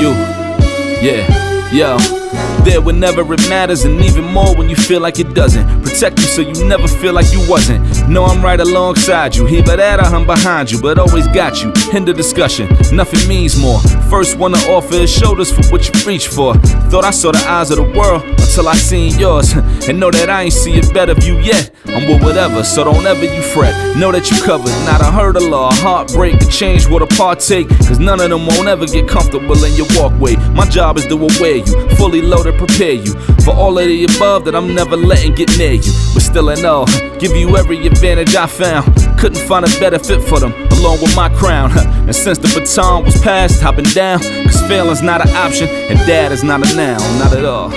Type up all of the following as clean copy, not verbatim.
you. Yeah, yo. There whenever it matters, and even more when you feel like it doesn't. Protect you so you never feel like you wasn't. Know I'm right alongside you. Either that or I'm behind you, but always got you. End of discussion, nothing means more. First one to offer is shoulders for what you reach for. Thought I saw the eyes of the world until I seen yours. And know that I ain't see a better view yet. I'm with whatever, so don't ever you fret. Know that you covered, not a hurdle or a heartbreak. A change what a partake, cause none of them won't ever get comfortable in your walkway. My job is to aware you, fully loaded, prepare you for all of the above that I'm never letting get near you. But still in all, give you every advantage I found. Couldn't find a better fit for them, along with my crown. And since the baton was passed, I've been down. Cause failing's not an option, and dad is not a noun, not at all.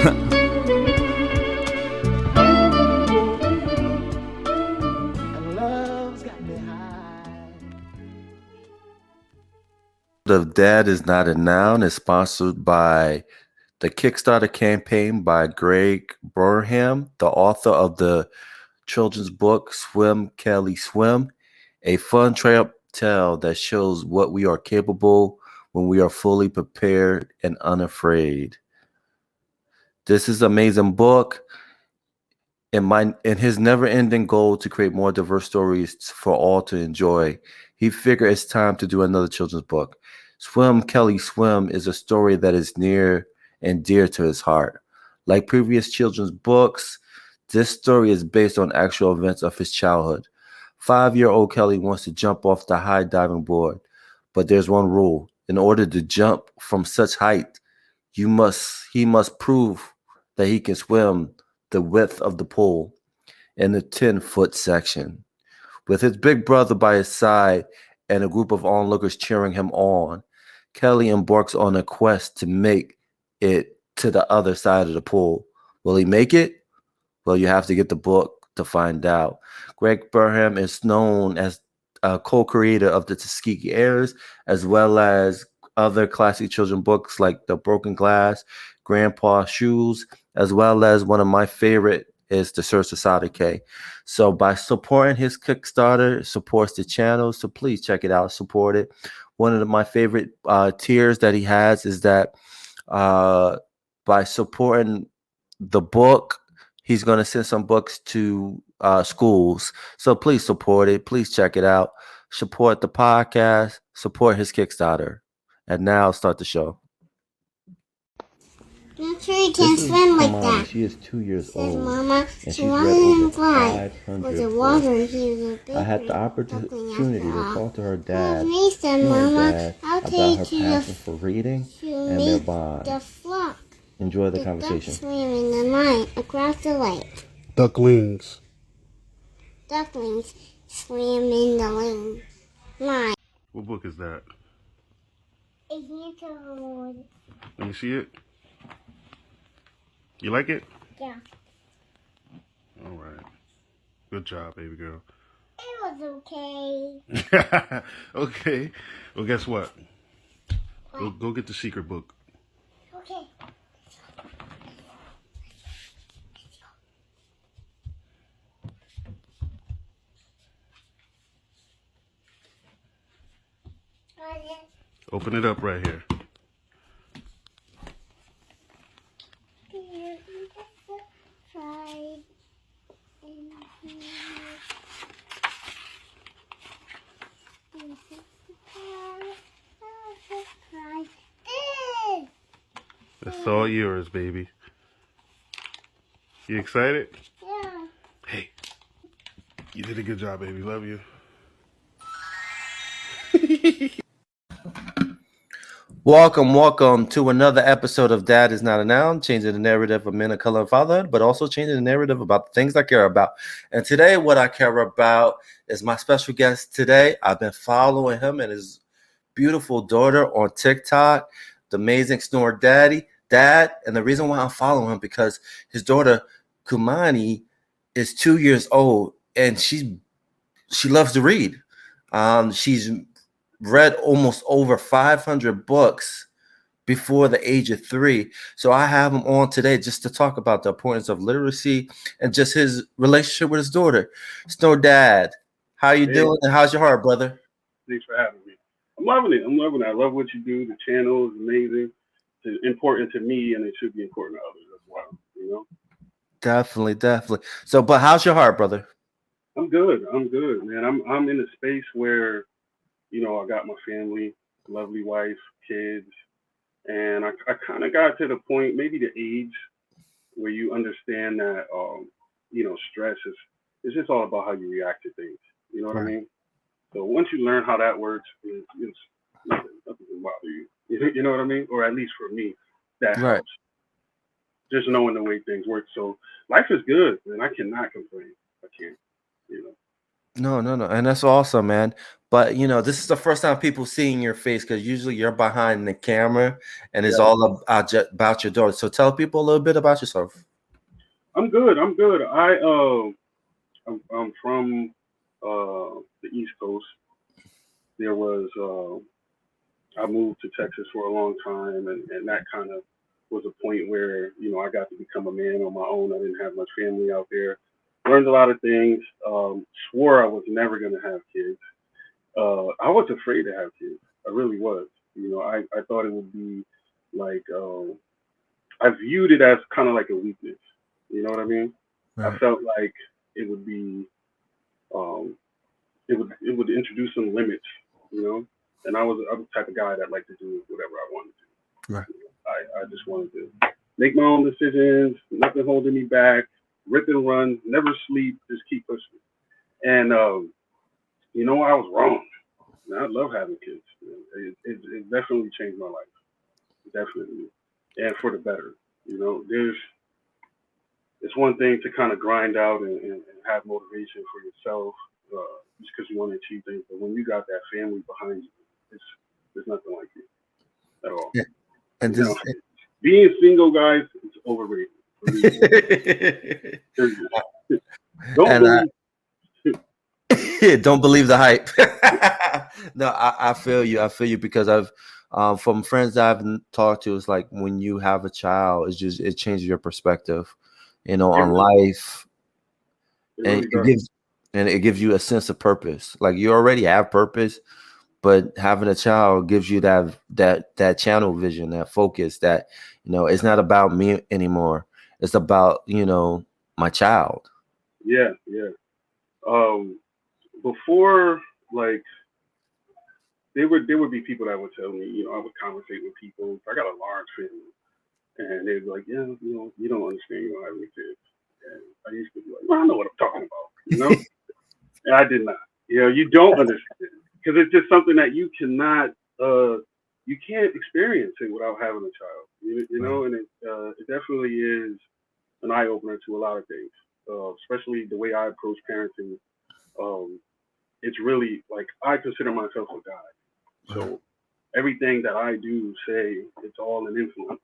Of Dad is Not a Noun is sponsored by the Kickstarter campaign by Greg Burnham, the author of the children's book Swim, Kelly, Swim, a fun tale that shows what we are capable when we are fully prepared and unafraid. This is an amazing book. In his never-ending goal to create more diverse stories for all to enjoy, he figured it's time to do another children's book. Swim, Kelly, Swim is a story that is near and dear to his heart. Like previous children's books, this story is based on actual events of his childhood. 5-year-old Kelly wants to jump off the high diving board, but there's one rule. In order to jump from such height, he must prove that he can swim the width of the pool in the 10-foot section. With his big brother by his side and a group of onlookers cheering him on, Kelly embarks on a quest to make it to the other side of the pool. Will he make it? Well, you have to get the book to find out. Greg Burnham is known as a co-creator of the Tuskegee Heirs, as well as other classic children's books like The Broken Glass, Grandpa's Shoes, as well as one of my favorite is The Search of Sada K. So by supporting his Kickstarter, supports the channel. So please check it out, support it. One of my favorite tiers that he has is that by supporting the book, he's going to send some books to schools. So please support it. Please check it out. Support the podcast. Support his Kickstarter. And now start the show. Not sure you can't swim like Kimani. that. She is 2 years Says old. Mama, And she she's read wanted over him fly. 500 Was the water books. he was a big I had the opportunity to talk to her dad, Me said, Mama, I'll about take her you passion for reading to and their bond. the flock. Enjoy the The conversation. ducks swim in the night across the lake. Ducklings. Ducklings swim in the line. What book is that? If you could, Let me see it. You like it? yeah, All right. Good job, baby girl. it was okay. Okay. Well, guess what? Go get the secret book. Okay. Open it up right here. It's all yours, baby. You excited? Yeah. Hey, you did a good job, baby. Love you. Welcome to another episode of Dad is Not a Noun, changing the narrative of men of color and fatherhood, but also changing the narrative about the things I care about. And today, what I care about is my special guest today. I've been following him and his beautiful daughter on TikTok, the amazing Snore Dad. And the reason why I'm following him because his daughter Kimani is 2 years old and she loves to read. She's read almost over 500 books before the age of 3. So I have him on today just to talk about the importance of literacy and just his relationship with his daughter. Snow Dad, how you doing and how's your heart, brother? Thanks for having me. I'm loving it. I love what you do. The channel is amazing. important to me, and it should be important to others as well. You know. Definitely. So, but how's your heart, brother? I'm good. I'm good, man. I'm in a space where, I got my family, lovely wife, kids, and I kind of got to the point, maybe the age, where you understand that, stress is it's just all about how you react to things. You know what I Right. mean? So once you learn how that works, it's nothing can bother you. You know what I mean? Or at least for me, that Right. helps. Just knowing the way things work. So life is good, man. I cannot complain. I can't. You know. No. And that's awesome, man. But this is the first time people seeing your face because usually you're behind the camera and it's Yeah. all about your daughter. So tell people a little bit about yourself. I'm good. I'm good. I'm from the East Coast. There was I moved to Texas for a long time, and that kind of was a point where I got to become a man on my own. I didn't have much family out there. Learned a lot of things. Swore I was never gonna have kids. I was afraid to have kids. I really was. I thought it would be like I viewed it as kind of like a weakness. You know what I mean? I Right. felt like it would be um, it would introduce some limits, you know. And I was the type of guy that liked to do whatever I wanted Right. to. I just wanted to make my own decisions, nothing holding me back, rip and run, never sleep, just keep pushing. And I was wrong. Man, I love having kids. It definitely changed my life, definitely, and for the better. There's it's one thing to kind of grind out and have motivation for yourself, just because you want to achieve things. But when you got that family behind you, it's there's nothing like it at all. Yeah. And You know, this being single, guys, it's overrated. For me, seriously. Don't and I believe. don't believe the hype. No, I feel you. I feel you because I've from friends I've talked to, it's like when you have a child, it changes your perspective, It on really, life, it and really does. it gives you a sense of purpose. Like you already have purpose, but having a child gives you that channel vision, that focus. That it's not about me anymore. It's about my child. Yeah, yeah. Um, Before, like, there would be people that would tell me, I would conversate with people. I got a large family, and they'd be like, yeah, you don't understand, you don't have any kids. And I used to be like, well, I know what I'm talking about. And I did not. You don't understand because it's just something that you can't experience it without having a child. Right. And it definitely is an eye opener to a lot of things, especially the way I approach parenting. Um, it's really like I consider myself a guide, Right. so everything that I do, say, it's all an influence,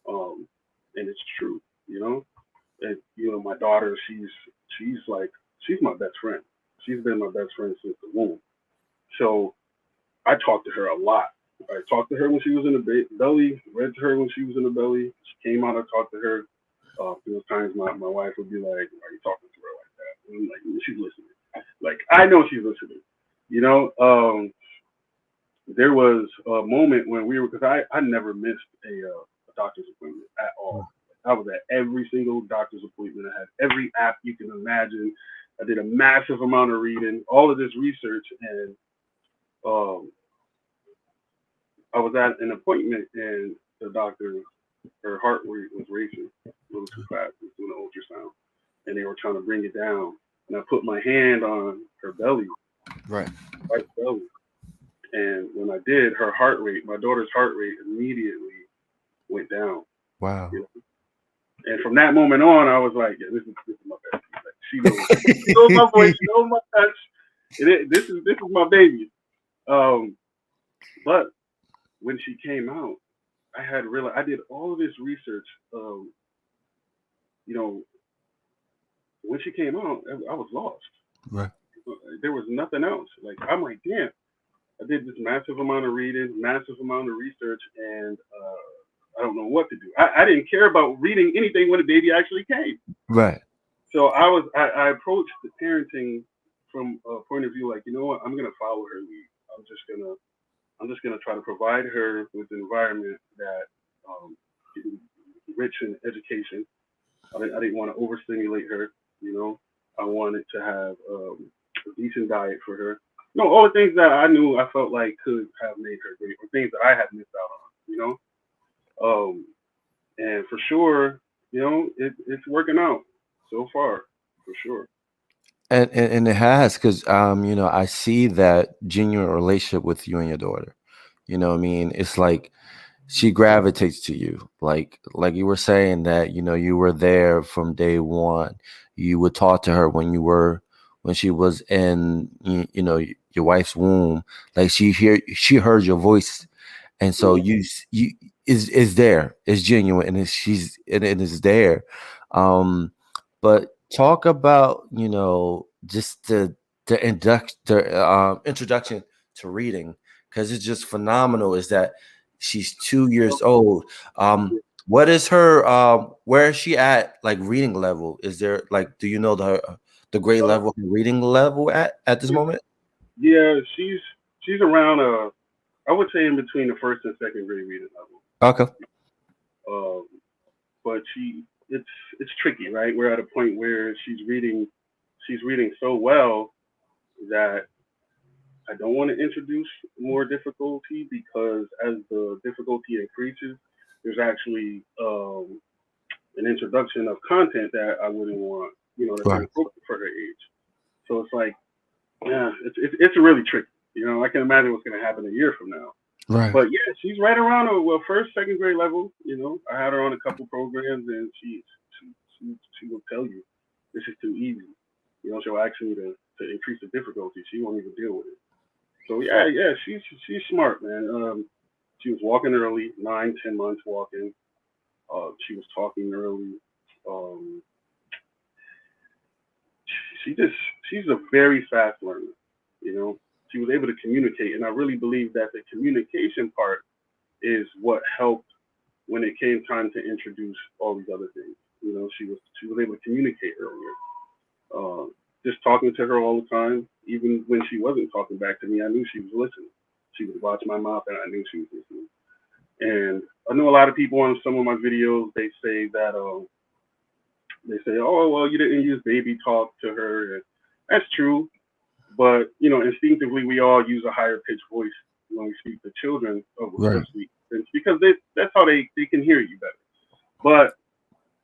um, and it's true. And my daughter, she's my best friend. She's been my best friend since the womb. So I talked to her a lot. I talked to her when she was in the belly, read to her when she was in the belly. She came out, I talked to her. Times my wife would be like, "Why are you talking to her like that?" And I'm like, "She's listening. Like, I know she's listening." You know, there was a moment when because I never missed a doctor's appointment at all. I was at every single doctor's appointment. I had every app you can imagine. I did a massive amount of reading, all of this research, and um, I was at an appointment, and the doctor, her heart rate was racing a little too fast. She was doing an ultrasound, and they were trying to bring it down. And I put my hand on her belly, Right. right belly, and when I did, my daughter's heart rate immediately went down. Wow. You know? And from that moment on, I was like, yeah, this is my baby. Like, she knows my voice, she knows my touch. This is my baby. Um, but when she came out, I had realized I did all of this research. You know, when she came out, I was lost. Right. There was nothing else. Like, I'm like, damn. I did this massive amount of reading, massive amount of research, and I don't know what to do. I didn't care about reading anything when the baby actually came. Right. So I approached the parenting from a point of view like, you know what, I'm gonna follow her lead. I'm just gonna try to provide her with an environment that getting rich in education. I didn't want to overstimulate her. You know, I wanted to have a decent diet for her. No, all the things that I knew I felt like could have made her great, or things that I had missed out on. You know, um, and for sure, it's working out so far, for sure. And it has, because I see that genuine relationship with you and your daughter. You know what I mean? It's like she gravitates to you. Like you were saying that, you were there from day one. You would talk to her when she was in your wife's womb. Like she heard your voice, and so Yeah. you is there, it's genuine, and it's there. um but talk about just the introduction to reading, because it's just phenomenal. Is that she's 2 years old? What is her where is she at, like, reading level? Is there, like, do you know the grade Uh, level, reading level at this moment? yeah, she's around I would say in between the first and second grade reading level. Okay. Um, but it's it's tricky, right? We're at a point where she's reading so well that I don't want to introduce more difficulty, because as the difficulty increases, there's actually an introduction of content that I wouldn't want, that's Right. inappropriate for her age. So it's like, yeah, it's really tricky. I can imagine what's going to happen a year from now. Right. But yeah, she's right around first, second grade level. I had her on a couple programs, and she will tell you this is too easy. She'll ask me to increase the difficulty. She won't even deal with it. So yeah, she's smart, man. She was walking early, 9, 10 months walking. She was talking early. Um, she just she's a very fast learner. You know, she was able to communicate, and I really believe that the communication part is what helped when it came time to introduce all these other things. She was able to communicate earlier. Just talking to her all the time, even when she wasn't talking back to me, I knew she was listening. She would watch my mouth, and I knew she was listening. And I know a lot of people on some of my videos, they say, oh well, you didn't use baby talk to her. And that's true, but instinctively we all use a higher pitched voice when we speak to children or Right. speak, it's because that's how they can hear you better. But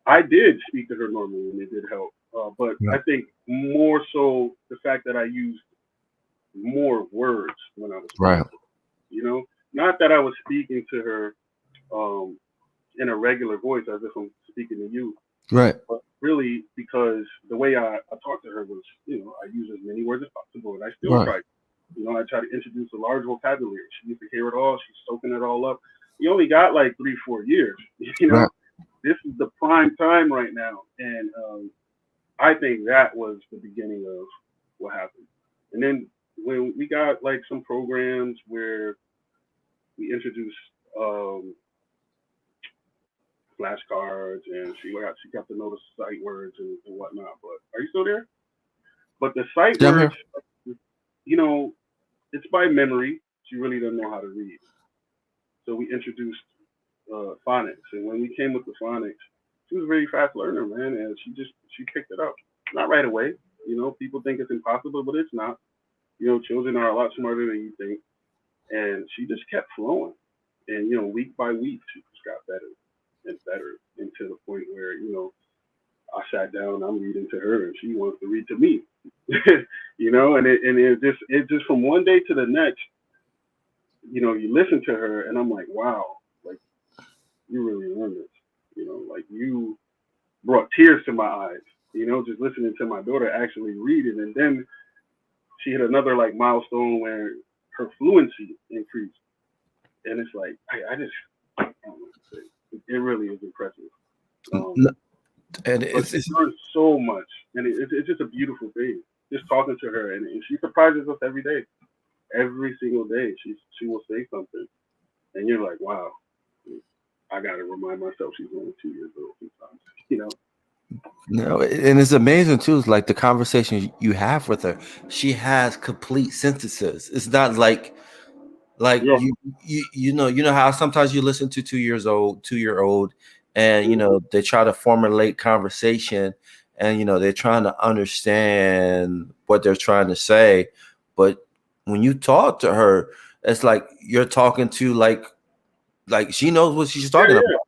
I did speak to her normally, and it did help. But Right. I think more so the fact that I used more words when I was speaking Right. to her. Not that I was speaking to her um, in a regular voice as if I'm speaking to you, Right. but really because the way I talked to her was, I use as many words as possible, and I still Right. try. I try to introduce a large vocabulary. She needs to hear it all. She's soaking it all up. You only got like 3, 4 years. You Right. know, this is the prime time right now, and I think that was the beginning of what happened. And then when we got like some programs where we introduced um, flashcards, and she got to know the sight words and whatnot. But are you still there? But the sight Yeah, I'm words, here. you know, it's by memory. She really doesn't know how to read. So we introduced phonics, and when we came with the phonics, she was a very fast learner, man, and she picked it up. Not right away. People think it's impossible, but it's not. Children are a lot smarter than you think, and she just kept flowing. And week by week, she just got better and better, and to the point where I sat down, I'm reading to her, and she wants to read to me. And it just from one day to the next, you listen to her, and I'm like, wow, like you really learned this. Like you brought tears to my eyes. Just listening to my daughter actually read it, and then she hit another like milestone where her fluency increased, and it's like I just I don't know what to say. It really is impressive. Um, N- and but it's, she it's learns so much, and it's just a beautiful thing. Just talking to her, and she surprises us every day, every single day. She will say something, and you're like, wow, I got to remind myself she's only 2 years old sometimes. and it's amazing too. It's like the conversation you have with her. She has complete sentences. It's not like Like Yeah. you know how sometimes you listen to 2 year old, and they try to formulate conversation, and they're trying to understand what they're trying to say, but when you talk to her, it's like you're talking to like she knows what she's Yeah, talking yeah. about.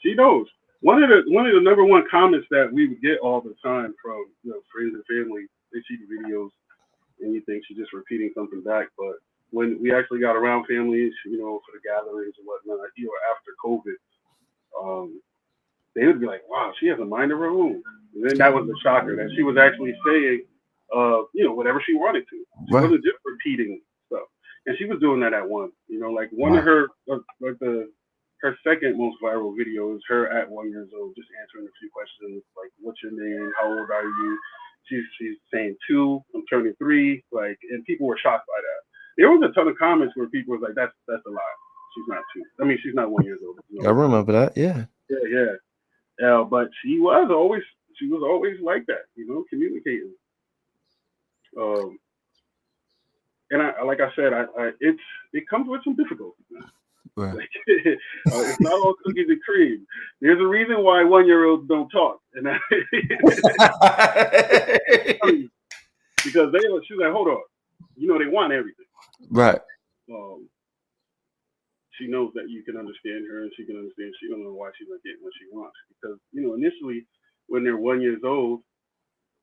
She knows. One of the number one comments that we would get all the time from friends and family, they see the videos and you think she's just repeating something back. But when we actually got around families, for the gatherings and whatnot, after COVID, um, they would be like, "Wow, she has a mind of her own." And then that was the shocker that she was actually saying, whatever she wanted to. She Right. wasn't just repeating stuff, and she was doing that at one. Like one of Wow. her, her second most viral video is her at 1 year old, just answering a few questions like, "What's your name? How old are you?" She's saying 2. I'm turning 3. Like, and people were shocked by that. There was a ton of comments where people were like, "That's a lie. She's not 2. I mean, she's not 1 year old. I remember that. Yeah. Yeah, yeah. But she was always like that, communicating. Um, and like I said, it comes with some difficulties, man. Right. Like, it's not all cookies and cream. There's a reason why 1 year olds don't talk, and because she's like, hold on, they want everything. Right. Um, she knows that you can understand her, and she can understand she don't know why she's not getting what she wants, because initially when they're 1 years old,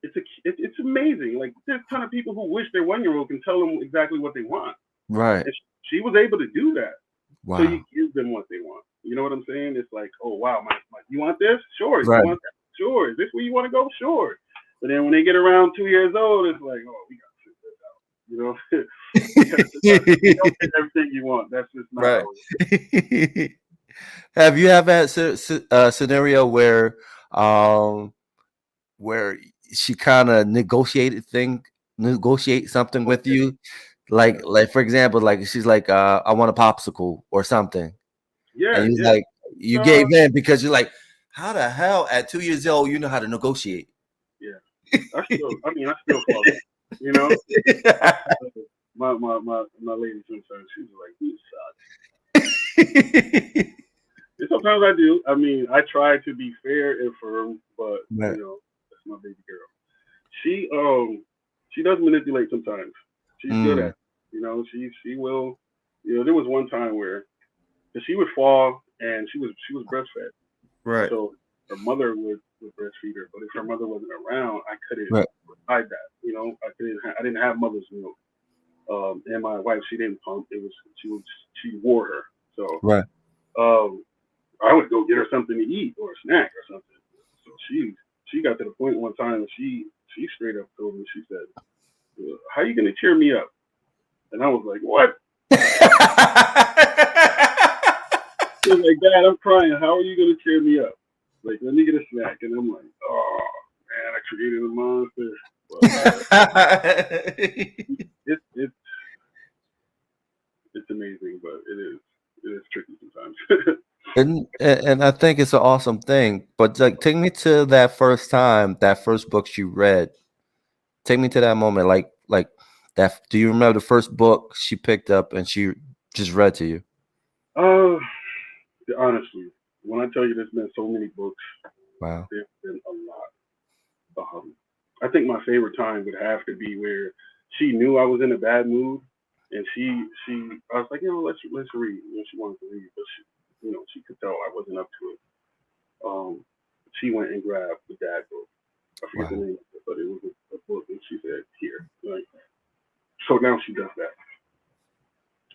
it's amazing. Like, there's a ton of people who wish their 1 year old can tell them exactly what they want. Right. And she was able to do that. Wow. So you give them what they want. You know what I'm saying? It's like, oh wow, you want this? Sure. Right. You want that? Sure. Is this where you want to go? Sure. But then when they get around 2 years old, it's like, oh, we got to figure this out. You don't get everything you want. That's just not Right. how it is. Have you had that scenario where she kind of negotiate something with you, like for example, like she's like, I want a popsicle or something, Yeah, and yeah. you gave in because you're like, how the hell at 2 years old you know how to negotiate? Yeah. I still fall back. My lady sometimes she's like, you suck. And sometimes I do. I mean, I try to be fair and firm, but Right. that's my baby girl. She does manipulate sometimes. She's good at it. She will. There was one time where she would fall and she was breastfed. Right. So her mother would breastfeed her, but if her mother wasn't around, I couldn't Right. hide that. I didn't have mother's milk. And my wife, she didn't pump. It was she wore her. So Right. I would go get her something to eat or a snack or something. So she got to the point one time and she straight up told me, she said, "How are you gonna cheer me up?" And I was like, "What?" She was like, "Dad, I'm crying. How are you gonna cheer me up? Like, let me get a snack." And I'm like, "Oh man, I created a monster." But, it's amazing, but it is tricky sometimes. and I think it's an awesome thing. But like, take me to that first time, that first book she read. Take me to that moment, like that. Do you remember the first book she picked up and she just read to you? Honestly, when I tell you there's been so many books, Wow. there's been a lot. I think my favorite time would have to be where she knew I was in a bad mood, and I was like, let's read. She wanted to read, but she could tell I wasn't up to it. She went and grabbed the dad book. I forget the name of it, but it was a book, and she said, "Here." Like, so now she does that.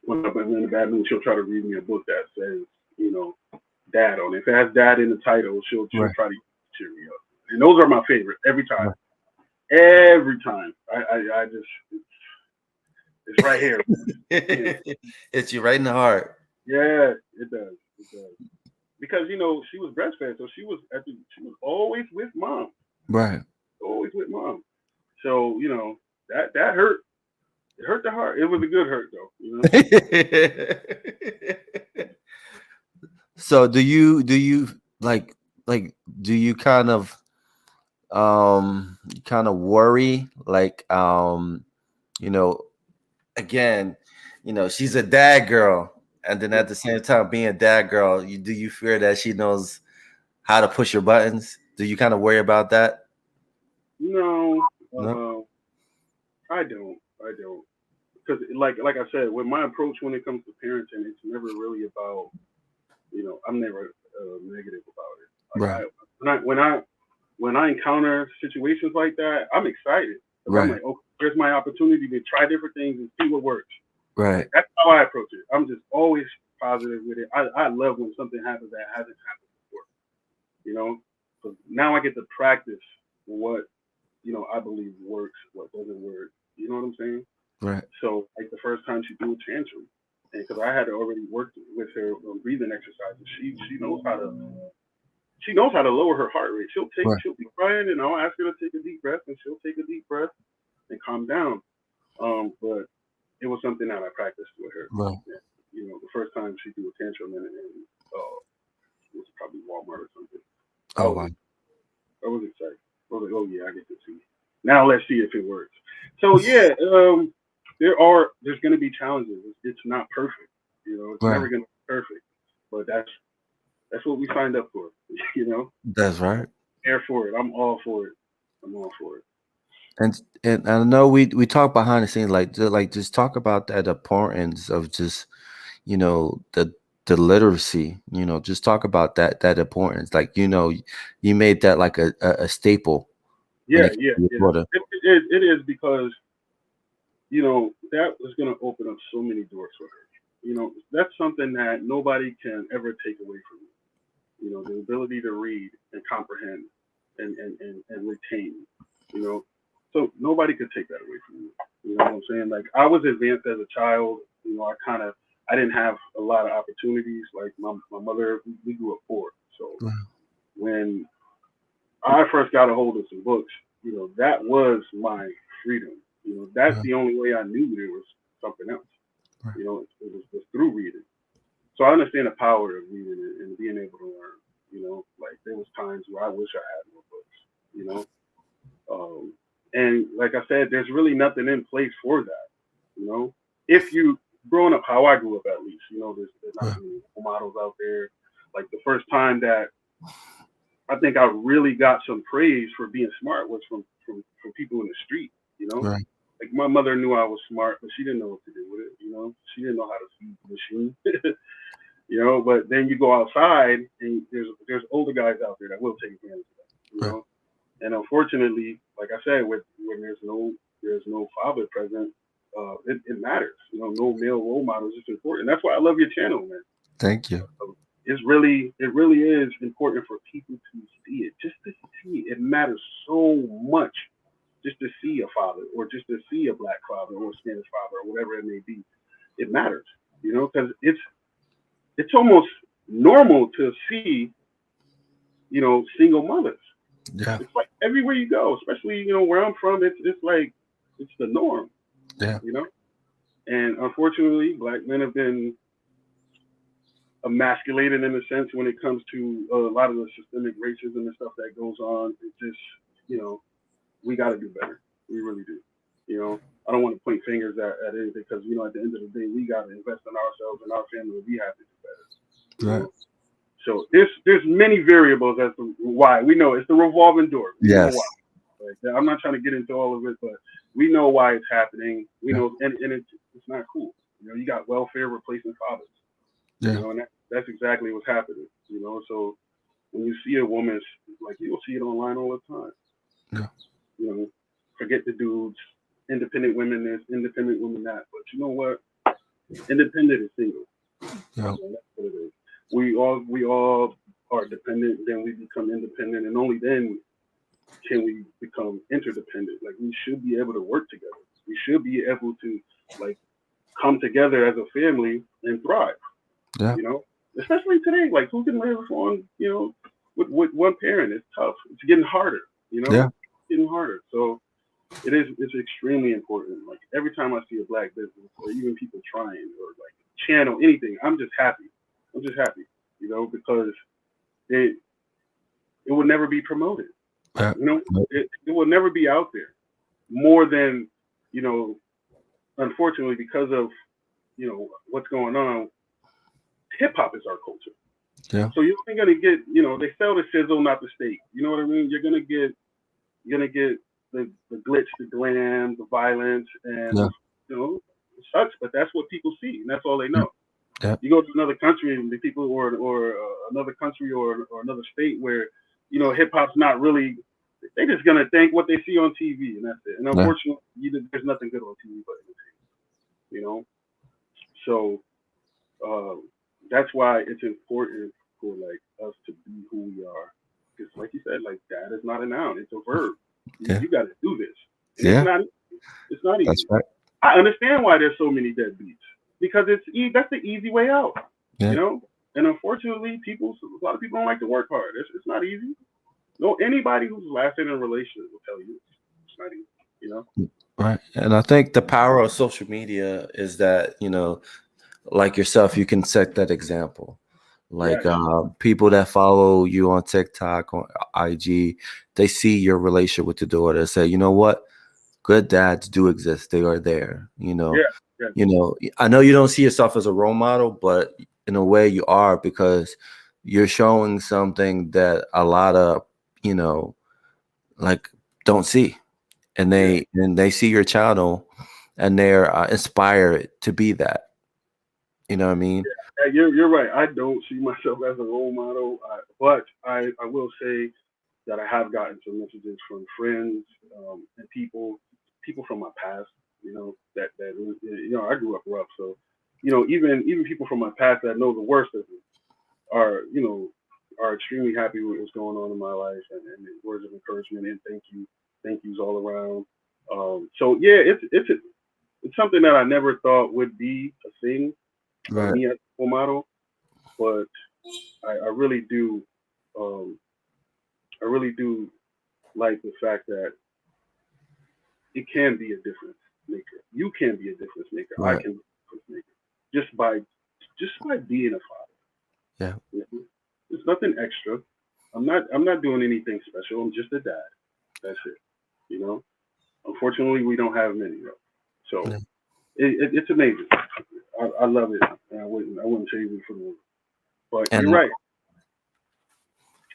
When I'm in a bad mood, she'll try to read me a book that says, dad on it. If it has dad in the title, she'll Right. try to cheer me up. And those are my favorite every time. Right. Every time. I just, it's right here. It's you right in the heart. Yeah, it does. It does. Because she was breastfed, so she was always with mom. Right. Always with mom. So that hurt. It hurt the heart. It was a good hurt though. So do you like do you kind of worry, like again, she's a dad girl, and then at the same time being a dad girl, do you fear that she knows how to push your buttons? Do you kind of worry about that? No, No. I don't. I don't. Because like I said, with my approach when it comes to parenting, it's never really about I'm never negative about it. Right. When I encounter situations like that, I'm excited because I'm Right. like, okay, here's my opportunity to try different things and see what works. Right. That's how I approach it. I'm just always positive with it. I love when something happens that hasn't happened before. So now I get to practice what I believe works, what doesn't work. You know what I'm saying? Right. So like the first time she threw a tantrum, and because I had already worked with her on breathing exercises, she knows how to lower her heart rate. She'll be crying, and I'll ask her to take a deep breath, and she'll take a deep breath and calm down. But it was something that I practiced with her. Right. The first time she threw a tantrum, and it was probably Walmart or something. Oh wow. I was excited. I was like, oh yeah, I get to see. Now let's see if it works. So yeah, there's going to be challenges. It's not perfect. It's never going to be perfect. But that's what we signed up for. That's right. Here for it. I'm all for it. And I know we talk behind the scenes, like just talk about that importance of just the literacy. Just talk about that importance. Like you made that like a staple. Yeah. It is because that was going to open up so many doors for her. That's something that nobody can ever take away from you. The ability to read and comprehend and retain. So nobody could take that away from you. You know what I'm saying? Like I was advanced as a child. I didn't have a lot of opportunities. Like my mother, we grew up poor. So when I first got a hold of some books, that was my freedom. That's the only way I knew there was something else. It was through reading. So I understand the power of reading and being able to learn. Like there was times where I wish I had more books. And like I said, there's really nothing in place for that. If you growing up how I grew up, at least, there's not many role models out there. Like the first time that I think I really got some praise for being smart was from people in the street. Right. Like my mother knew I was smart, but she didn't know what to do with it. She didn't know how to feed the machine. But then you go outside and there's older guys out there that will take advantage of that. And unfortunately, like I said, when there's no father present, it matters. No male role models is important. That's why I love your channel, man. Thank you. It really is important for people to see it. Just to see it matters so much. Just to see a father, or just to see a black father, or a Spanish father, or whatever it may be, it matters. Because it's almost normal to see, single mothers. Yeah. It's like everywhere you go, especially where I'm from. It's like it's the norm. Yeah. And unfortunately, black men have been emasculated in a sense when it comes to a lot of the systemic racism and stuff that goes on. It just we got to do better. We really do. I don't want to point fingers at it because at the end of the day, we got to invest in ourselves and our family. We have to do better. Right. So there's many variables as to why. We know it's the revolving door. We know why. Like, I'm not trying to get into all of it, but we know why it's happening. We know, and it's not cool. You got welfare replacing fathers. Yeah. And that's exactly what's happening. So when you see a woman, like you'll see it online all the time. Yeah. Forget the dudes. Independent women this, independent women that. But you know what? Independent is single. Yeah. That's what it is. We all are dependent, then we become independent, and only then can we become interdependent. Like we should be able to work together. We should be able to come together as a family and thrive. Yeah. Especially today, like who can live on with one parent? It's tough. It's getting harder. Yeah. It's getting harder. So it's extremely important. Like every time I see a black business or even people trying or like channel anything, I'm just happy, because it will never be promoted. It will never be out there more than, unfortunately, because of, what's going on. Hip hop is our culture. Yeah. So you're only gonna get, they sell the sizzle, not the steak. You know what I mean? You're gonna get the glitz, the glam, the violence, and Yeah. it sucks, but that's what people see, and that's all they Yeah. know. Yeah. You go to another country, and the people, or another country, or another state where hip hop's not really. They're just gonna think what they see on TV, and that's it. And Yeah. unfortunately, there's nothing good on TV but entertainment. So uh, that's why it's important for like us to be who we are. Because like you said, like that is not a noun; it's a verb. Yeah. You got to do this, and Yeah. it's not That's easy. right. I understand why there's so many deadbeats because that's the easy way out. Yeah. And unfortunately, a lot of people don't like to work hard. It's not easy. No, anybody who's lasted in a relationship will tell you it's not easy. Right. And I think the power of social media is that, like yourself, you can set that example. Like Yes. people that follow you on TikTok, on IG, they see your relationship with your daughter. Say, you know what? Good dads do exist. They are there. Yeah. Yeah. I know you don't see yourself as a role model, but in a way you are, because you're showing something that a lot of, like, don't see. And Yeah. they see your channel and they're inspired to be that. You know what I mean? Yeah, you're right. I don't see myself as a role model, but I will say that I have gotten some messages from friends, and people from my past. I grew up rough, so even people from my past that know the worst of me are extremely happy with what's going on in my life, and words of encouragement and thank yous all around. So yeah, it's something that I never thought would be a thing, Right. me as a role model, but I really do. Um, I really do like the fact that it can be a difference maker. You can be a difference maker. I Right. can be a difference maker just by being a father. Yeah. It's nothing extra. I'm not doing anything special. I'm just a dad. That's it. You know. Unfortunately, we don't have many though. So Yeah. it's amazing. I love it. And I wouldn't change it for the world. But you're And right.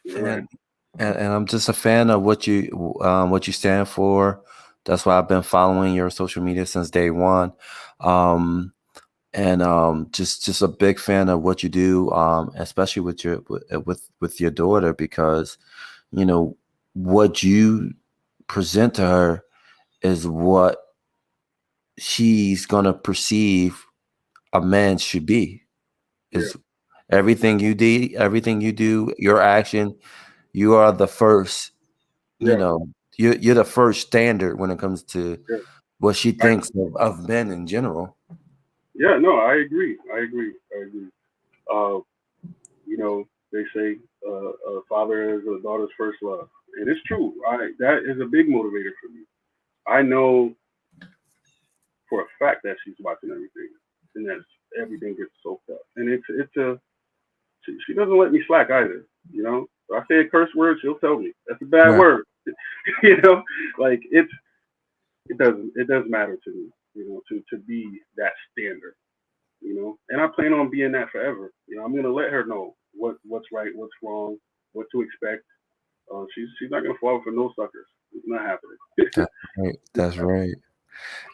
You're right. and and I'm just a fan of what you stand for. That's why I've been following your social media since day one. Um, and just a big fan of what you do, especially with your daughter, because you know what you present to her is what she's gonna perceive a man should be. Yeah. Is everything you do, your action, you are the first. You Yeah. know, you're the first standard when it comes to Yeah. what she I, thinks of men in general. yeah. No, I agree. I agree. I agree. Uh, they say a father is a daughter's first love, and it's true. That is a big motivator for me. I know for a fact that she's watching everything, and that everything gets soaked up. And she doesn't let me slack either. If I say a curse word, she'll tell me that's a bad Right. word. you know, like it does matter to me. To be that standard. And I plan on being that forever. I'm gonna let her know what's right, what's wrong, what to expect. She's not gonna fall for no suckers. It's not happening. That's right. That's right.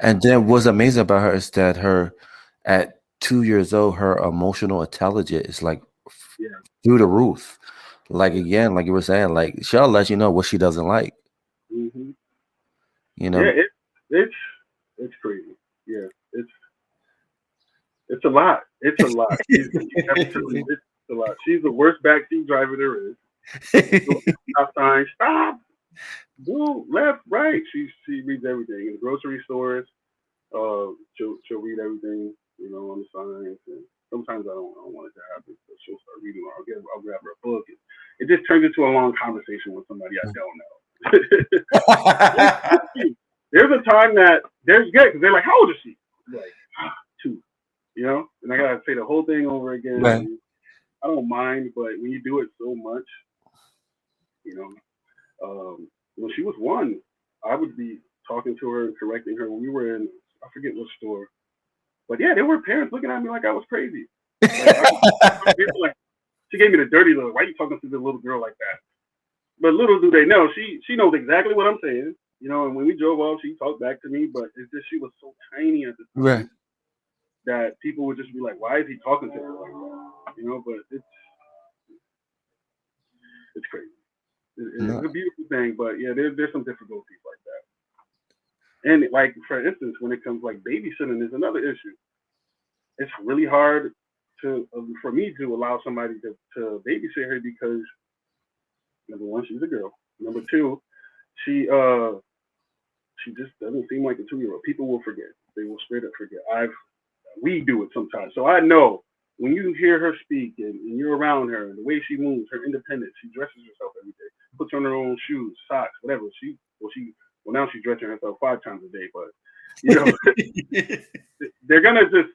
And then what's amazing about her is that at 2 years old, her emotional intelligence is like Yeah, through the roof. Like yeah. again, like you were saying, like she'll let you know what she doesn't like. hmm You Yeah, know, it's crazy. Yeah, it's a lot. It's a lot. I'm telling you, it's a lot. She's the worst backseat driver there is. Stop sign, stop, go left, right. She reads everything in the grocery stores. She'll read everything, on the signs. And sometimes I don't want it to happen, so she'll start reading. Or I'll grab her a book. It just turns into a long conversation with somebody I don't know. There's a time that there's good because they're like, "How old is she?" I'm like, 2. And I gotta say the whole thing over again. right. And I don't mind, but when you do it so much, you know, when she was 1, I would be talking to her and correcting her. We were in, I forget what store, But yeah, there were parents looking at me like I was crazy. Like, like she gave me the dirty look. Why are you talking to the little girl like that? But little do they know, she knows exactly what I'm saying. You know, and when we drove off, she talked back to me. But it's just she was so tiny at the Right. time that people would just be like, "Why is he talking to her like that?" You know, but it's crazy. No. It's a beautiful thing, but yeah, there's some difficulties like that. And like for instance, when it comes like babysitting is another issue. It's really hard to for me to allow somebody to babysit her because number one, she's a girl. Number two, she she just doesn't seem like a 2-year-old. People will forget. They will straight up forget. We do it sometimes. So I know when you hear her speak and you're around her and the way she moves, her independence, she dresses herself every day, puts on her own shoes, socks, whatever. Well now she's dressing herself 5 times a day, but you know they're gonna just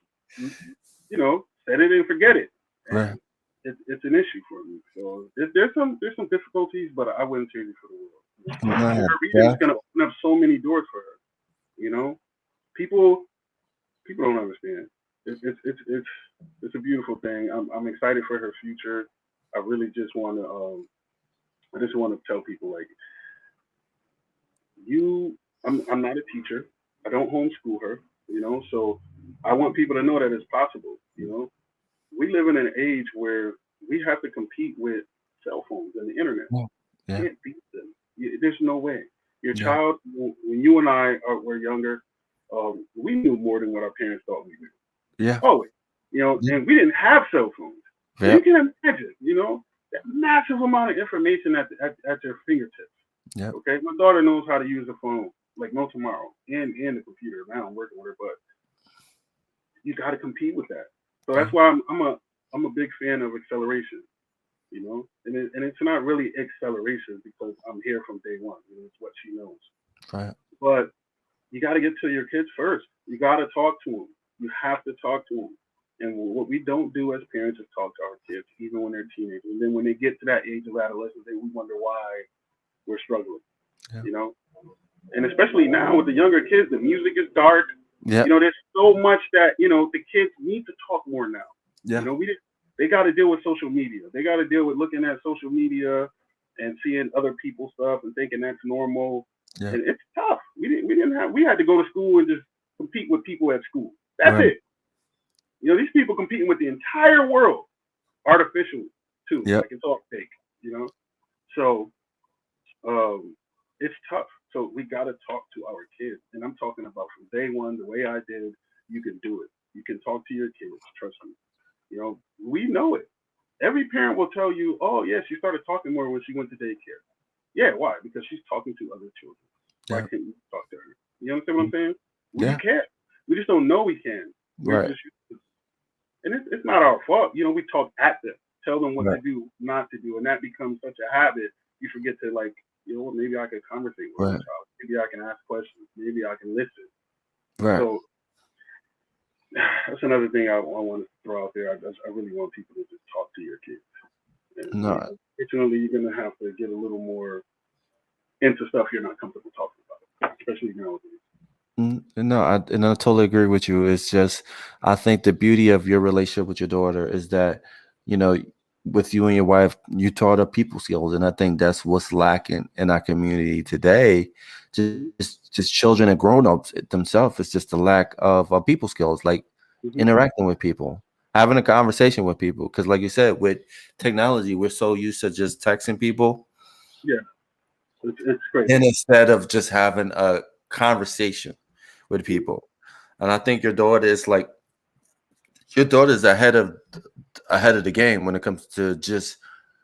set it and forget it. And Right. it's an issue for me. So there's some difficulties, but I wouldn't change it for the world. No, Her reading yeah. is gonna open up so many doors for her. You know, people don't understand. It's a beautiful thing. I'm excited for her future. I really just want to tell people like I'm not a teacher. I don't homeschool her. You know, so I want people to know that it's possible. You know, we live in an age where we have to compete with cell phones and the internet. Yeah. Yeah. Can't beat them. There's no way. Your Yeah. child, when you and I were younger, we knew more than what our parents thought we knew. Yeah. Always. You know, Yeah. and we didn't have cell phones. So Yeah. you can imagine, that massive amount of information at your fingertips. Yeah. Okay? My daughter knows how to use the phone like no tomorrow and the computer. Now I'm working with her, but you got to compete with that. So that's why I'm a big fan of acceleration. And it's not really acceleration because I'm here from day one. It's what she knows. Right. But you got to get to your kids first. You got to talk to them. You have to talk to them. And what we don't do as parents is talk to our kids, even when they're teenagers. And then when they get to that age of adolescence, then we wonder why we're struggling. Yeah. And especially now with the younger kids, the music is dark. Yeah. There's so much that the kids need to talk more now. Yeah. They got to deal with social media. They got to deal with looking at social media and seeing other people's stuff and thinking that's normal. Yeah. And it's tough. We had to go to school and just compete with people at school. That's Right. it. These people competing with the entire world, artificial too. Yep. Like it's all fake. So it's tough. So we got to talk to our kids, and I'm talking about from day one, the way I did. You can do it. You can talk to your kids. Trust me. We know it. Every parent will tell you, "Oh, yeah, she started talking more when she went to daycare." Yeah, why? Because she's talking to other children. Why Yeah. can't you talk to her? You understand what I'm saying? We Yeah. can't. We just don't know we can. Right. And it's not our fault. We talk at them, tell them what to Right. do, not to do, and that becomes such a habit. You forget to maybe I could conversate with my Right. child. Maybe I can ask questions. Maybe I can listen. Right. So that's another thing I want to throw out there. I really want people to just talk to your kids. And, No. Unfortunately, you're going to have to get a little more into stuff you're not comfortable talking about, especially nowadays. No, I totally agree with you. It's just, I think the beauty of your relationship with your daughter is that, with you and your wife, you taught her people skills, and I think that's what's lacking in our community today. Just children and grown-ups themselves. It's just the lack of people skills, like interacting with people, having a conversation with people. Because, like you said, with technology, we're so used to just texting people. Yeah, it's crazy. And instead of just having a conversation with people. And I think your daughter is ahead of the game when it comes to just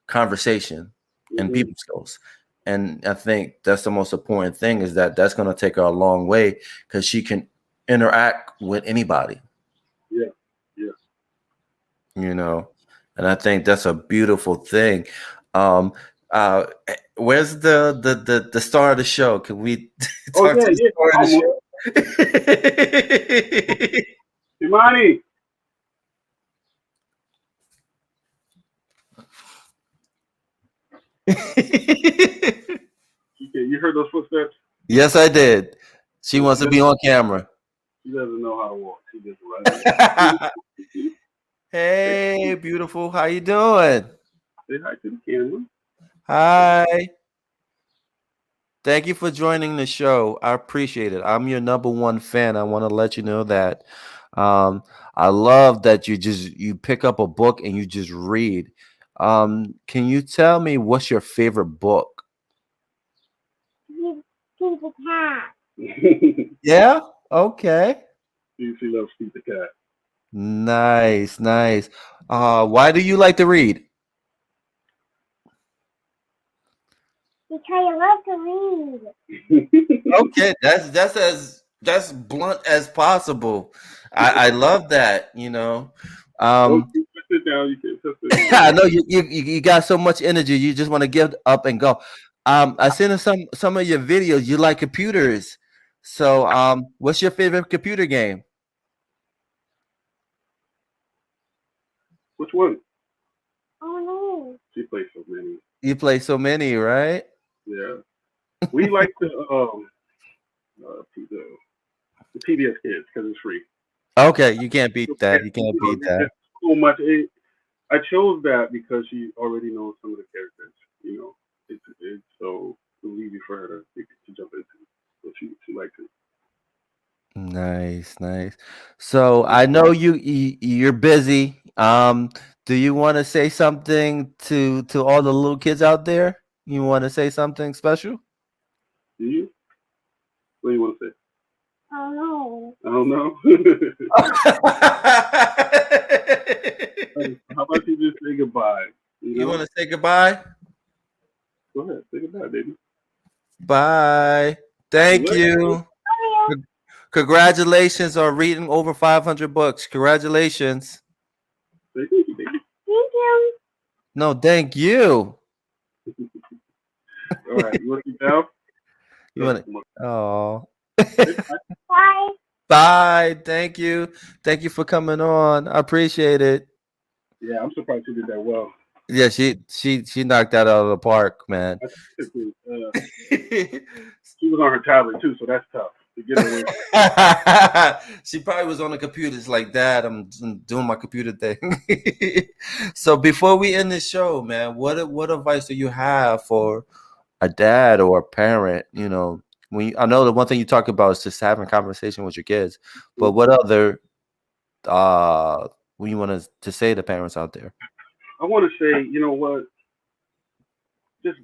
conversation and people skills. And I think that's the most important thing, is that that's going to take her a long way, because she can interact with anybody. Yeah. And I think that's a beautiful thing. Where's the star of the show? Can we talk to the star of the show? Kimani. You heard those footsteps? Yes, I did. She wants to be on camera. She doesn't know how to walk. She just runs. Hey, beautiful. How you doing? Say hi to the camera. Hi. Thank you for joining the show. I appreciate it. I'm your number one fan. I want to let you know that. Um, I love that you pick up a book and you just read. Can you tell me what's your favorite book? She's a cat. Yeah. Okay. She loves Pete the cat. Nice, nice. Why do you like to read? Because I love to read. Okay, that's blunt as possible. I love that. Don't Um, sit down. You can't sit I down. know you got so much energy. You just want to give up and go. I seen in some of your videos. You like computers. So, what's your favorite computer game? Which one? Oh no. She plays so many. You play so many, right? Yeah. We like the PBS Kids because it's free. Okay, you can't beat that. You can't beat There's that. just so much. I chose that because she already knows some of the characters. It's so easy for her to jump into. So she likes it. Nice, nice. So I know you're busy. Do you want to say something to all the little kids out there? You want to say something special? Do you? What do you want to say? Oh no. I don't know. How about you just say goodbye? You want to say goodbye? Go ahead, say goodbye, baby. Bye. Thank What? you. Congratulations on reading over 500 books. Congratulations. Say thank you, baby. Thank you. No, thank you. All right, you want to get down? You want to? Oh. Bye. Bye. Thank you. Thank you for coming on. I appreciate it. Yeah, I'm surprised you did that well. Yeah, she knocked that out of the park, man. I think she was on her tablet too, so that's tough to get away. She probably was on the computer. It's like, Dad, I'm doing my computer thing. So before we end the show, man, what advice do you have for a dad or a parent? I know the one thing you talk about is just having a conversation with your kids, but what other what you want to say to parents out there? I want to say, you know what? Just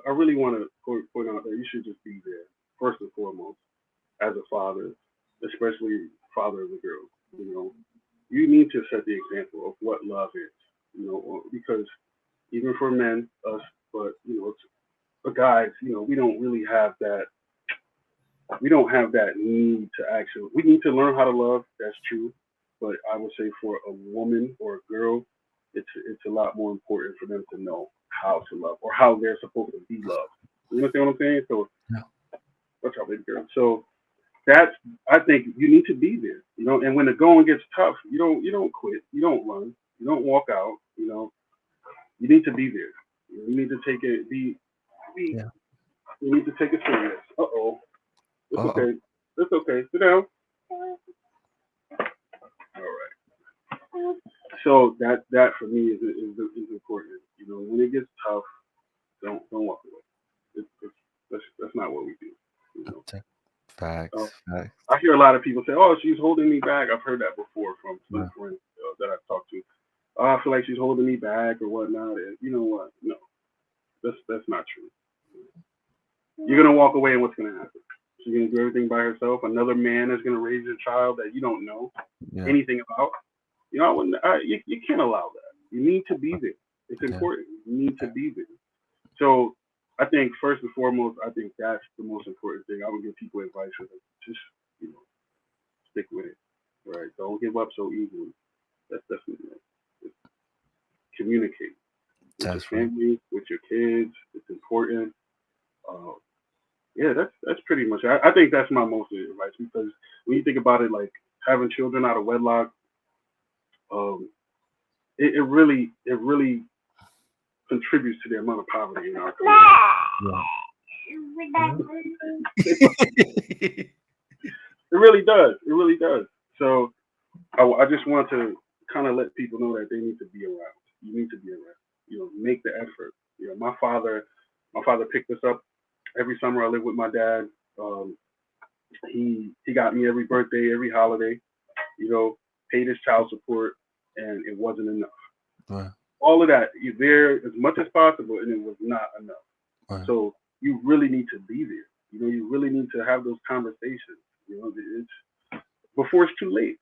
I really want to point out that you should just be there first and foremost as a father, especially father of a girl. You know, you need to set the example of what love is. Because even for men, us, but for guys, we don't really have that. We don't have that need to actually. We need to learn how to love. That's true, but I would say for a woman or a girl, it's a lot more important for them to know how to love or how they're supposed to be loved. You understand what I'm saying? So, Yeah. watch out, baby girl. So that's I think you need to be there. And when the going gets tough, you don't quit, you don't run, you don't walk out. You need to be there. You need to take it. Be. Yeah. You need to take it serious. Uh-oh. It's Uh-oh. okay. It's okay. Sit down. All right. So that for me is important. When it gets tough, don't walk away. That's not what we do. You know. Facts. Facts. I hear a lot of people say, "Oh, she's holding me back." I've heard that before from some Yeah. friends that I've talked to. Oh, I feel like she's holding me back or whatnot. And you know what? No, that's not true. You're gonna walk away, and what's gonna happen? She's gonna do everything by herself. Another man is gonna raise a child that you don't know Yeah. anything about. You can't allow that. You need to be there. It's important. You need to be there. So I think first and foremost, I think that's the most important thing. I would give people advice for them. Just stick with it. Right? Don't give up so easily. That's just communicate with your That's right. family, with your kids. It's important. Uh, yeah, that's pretty much. I think that's my most advice because when you think about it, like having children out of wedlock, um, it really contributes to the amount of poverty in our country. Yeah. It really does. It really does. So I just want to kind of let people know that they need to be around. You need to be around. Make the effort. My father picked us up every summer. I lived with my dad. Um, he got me every birthday, every holiday. Paid his child support, and it wasn't enough. Right. All of that, you're there as much as possible, and it was not enough. Right. So you really need to be there. You really need to have those conversations. It's before it's too late.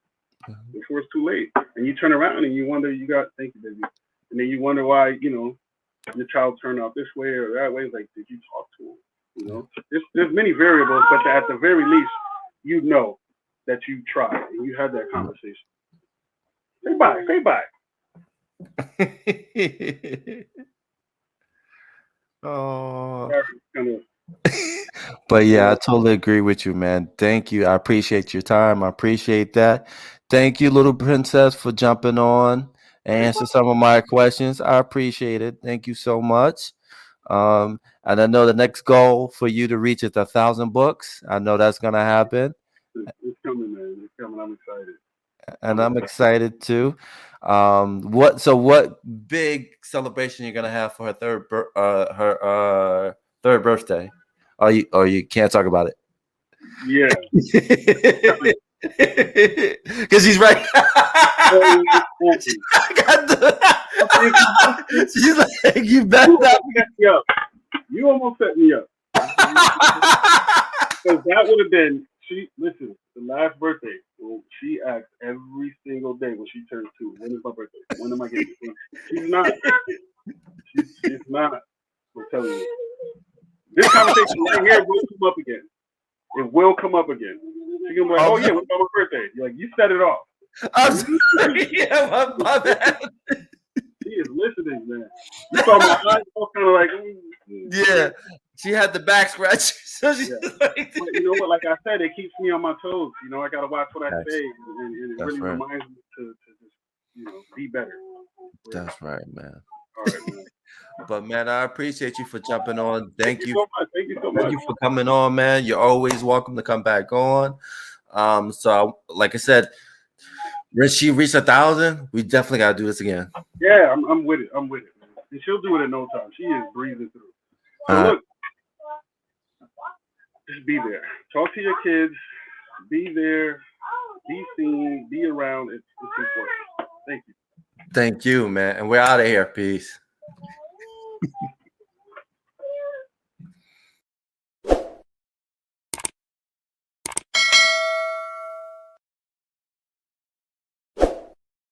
Before it's too late, and you turn around and you wonder, thank you, baby, and then you wonder why, your child turned out this way or that way. It's like, did you talk to him? There's many variables, but at the very least, that you tried and you had that conversation. Say bye. Oh. Kind of. But yeah, I totally agree with you, man. Thank you. I appreciate your time. I appreciate that. Thank you, little princess, for jumping on and answer some of my questions. I appreciate it. Thank you so much. And I know the next goal for you to reach is 1,000 books. I know that's gonna happen. It's coming, man. It's coming. I'm excited. And I'm excited too. What big celebration you're gonna have for her third birthday? Or you can't talk about it? Yeah. Because he's right. She's like, you better not. You almost set me up. Because that would have been, the last birthday, she asked every single day when she turns 2, when is my birthday? When am I getting it? She's not. She's not. I'm telling you. This conversation right here will come up again. It will come up again. She's going to be like, oh yeah, what's my birthday? You're like, you set it off. I'm sorry. Yeah, my bad. She is listening, man. You saw my eyes, I was kind of like, yeah. She had the back scratch. So she's like, but you know what? Like I said, it keeps me on my toes. I got to watch what I say, and it really reminds me to just, be better. That's right, man. All right, man. But man, I appreciate you for jumping on. Thank you so much. Thank you so much. Thank you for coming on, man. You're always welcome to come back on. Like I said, when she reached 1,000, we definitely gotta do this again. Yeah, I'm with it. Man. And she'll do it in no time. She is breathing through. So look, just be there. Talk to your kids. Be there. Be seen. Be around. It's important. Thank you. Thank you, man. And we're out of here. Peace.